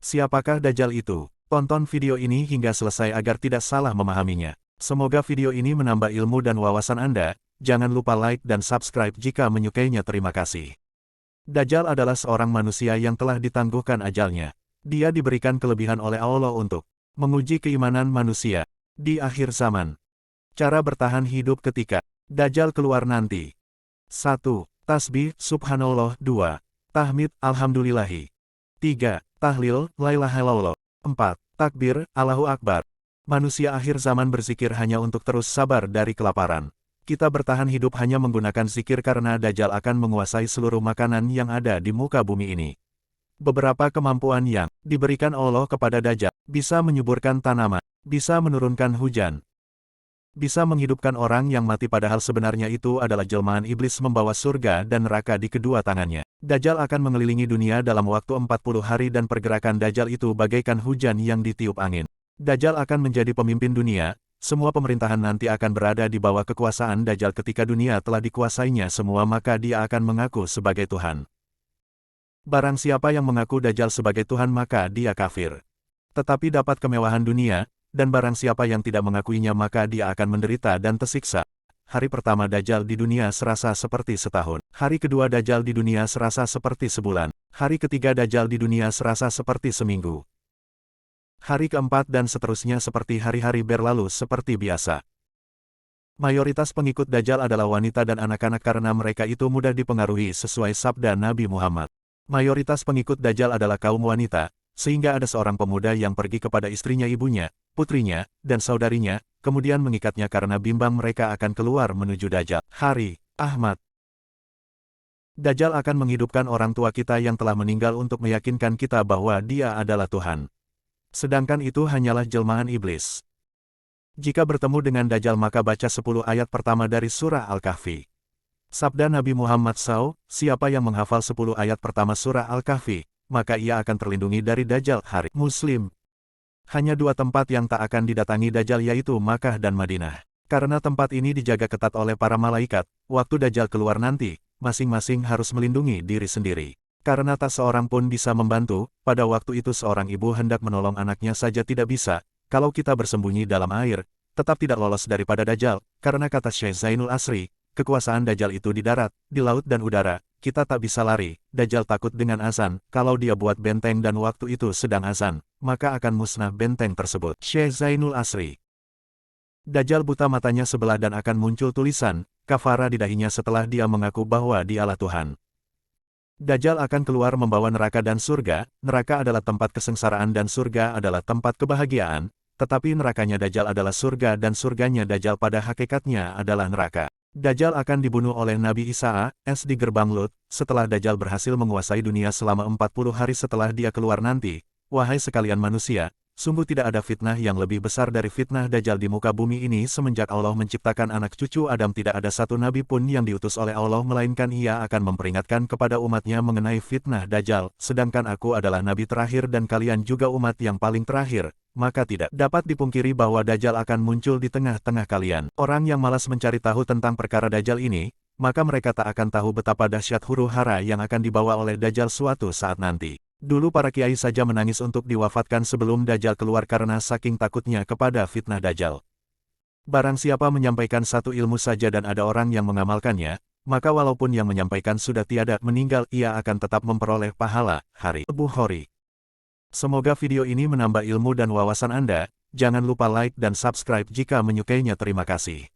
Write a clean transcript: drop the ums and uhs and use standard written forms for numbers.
Siapakah Dajjal itu? Tonton video ini hingga selesai agar tidak salah memahaminya. Semoga video ini menambah ilmu dan wawasan Anda. Jangan lupa like dan subscribe jika menyukainya. Terima kasih. Dajjal adalah seorang manusia yang telah ditangguhkan ajalnya. Dia diberikan kelebihan oleh Allah untuk menguji keimanan manusia di akhir zaman. Cara bertahan hidup ketika Dajjal keluar nanti. 1. Tasbih, Subhanallah. 2. Tahmid, Alhamdulillahi. 3. Tahlil, La ilaha illallah. 4. Takbir, Allahu Akbar. Manusia akhir zaman berzikir hanya untuk terus sabar dari kelaparan. Kita bertahan hidup hanya menggunakan zikir karena Dajjal akan menguasai seluruh makanan yang ada di muka bumi ini. Beberapa kemampuan yang diberikan Allah kepada Dajjal, bisa menyuburkan tanaman, bisa menurunkan hujan, bisa menghidupkan orang yang mati padahal sebenarnya itu adalah jelmaan iblis membawa surga dan neraka di kedua tangannya. Dajjal akan mengelilingi dunia dalam waktu 40 hari dan pergerakan Dajjal itu bagaikan hujan yang ditiup angin. Dajjal akan menjadi pemimpin dunia, semua pemerintahan nanti akan berada di bawah kekuasaan Dajjal. Ketika dunia telah dikuasainya semua maka dia akan mengaku sebagai Tuhan. Barang siapa yang mengaku Dajjal sebagai Tuhan maka dia kafir. Tetapi dapat kemewahan dunia, dan barang siapa yang tidak mengakuinya maka dia akan menderita dan tersiksa. Hari pertama Dajjal di dunia serasa seperti setahun. Hari kedua Dajjal di dunia serasa seperti sebulan. Hari ketiga Dajjal di dunia serasa seperti seminggu. Hari keempat dan seterusnya seperti hari-hari berlalu seperti biasa. Mayoritas pengikut Dajjal adalah wanita dan anak-anak karena mereka itu mudah dipengaruhi sesuai sabda Nabi Muhammad. Mayoritas pengikut Dajjal adalah kaum wanita, sehingga ada seorang pemuda yang pergi kepada istrinya, ibunya, putrinya, dan saudarinya, kemudian mengikatnya karena bimbang mereka akan keluar menuju Dajjal. Hari Ahmad. Dajjal akan menghidupkan orang tua kita yang telah meninggal untuk meyakinkan kita bahwa dia adalah Tuhan. Sedangkan itu hanyalah jelmaan iblis. Jika bertemu dengan Dajjal maka baca 10 ayat pertama dari surah Al-Kahfi. Sabda Nabi Muhammad SAW, siapa yang menghafal 10 ayat pertama surah Al-Kahfi, maka ia akan terlindungi dari Dajjal. Hari Muslim. Hanya dua tempat yang tak akan didatangi Dajjal yaitu Makkah dan Madinah. Karena tempat ini dijaga ketat oleh para malaikat, waktu Dajjal keluar nanti, masing-masing harus melindungi diri sendiri. Karena tak seorang pun bisa membantu, pada waktu itu seorang ibu hendak menolong anaknya saja tidak bisa, kalau kita bersembunyi dalam air, tetap tidak lolos daripada Dajjal, karena kata Syekh Zainul Asri, kekuasaan Dajjal itu di darat, di laut dan udara, kita tak bisa lari. Dajjal takut dengan azan, kalau dia buat benteng dan waktu itu sedang azan, maka akan musnah benteng tersebut. Syekh Zainul Asri. Dajjal buta matanya sebelah dan akan muncul tulisan, kafara di dahinya setelah dia mengaku bahwa dialah Tuhan. Dajjal akan keluar membawa neraka dan surga, neraka adalah tempat kesengsaraan dan surga adalah tempat kebahagiaan, tetapi nerakanya Dajjal adalah surga dan surganya Dajjal pada hakikatnya adalah neraka. Dajjal akan dibunuh oleh Nabi Isa AS di gerbang Lut, setelah Dajjal berhasil menguasai dunia selama 40 hari setelah dia keluar nanti. Wahai sekalian manusia, sungguh tidak ada fitnah yang lebih besar dari fitnah Dajjal di muka bumi ini. Semenjak Allah menciptakan anak cucu Adam tidak ada satu nabi pun yang diutus oleh Allah melainkan ia akan memperingatkan kepada umatnya mengenai fitnah Dajjal, sedangkan aku adalah nabi terakhir dan kalian juga umat yang paling terakhir. Maka tidak dapat dipungkiri bahwa Dajjal akan muncul di tengah-tengah kalian. Orang yang malas mencari tahu tentang perkara Dajjal ini, maka mereka tak akan tahu betapa dahsyat huru-hara yang akan dibawa oleh Dajjal suatu saat nanti. Dulu para kiai saja menangis untuk diwafatkan sebelum Dajjal keluar karena saking takutnya kepada fitnah Dajjal. Barang siapa menyampaikan satu ilmu saja dan ada orang yang mengamalkannya, maka walaupun yang menyampaikan sudah tiada meninggal ia akan tetap memperoleh pahala. Hari Bukhari. Semoga video ini menambah ilmu dan wawasan Anda. Jangan lupa like dan subscribe jika menyukainya. Terima kasih.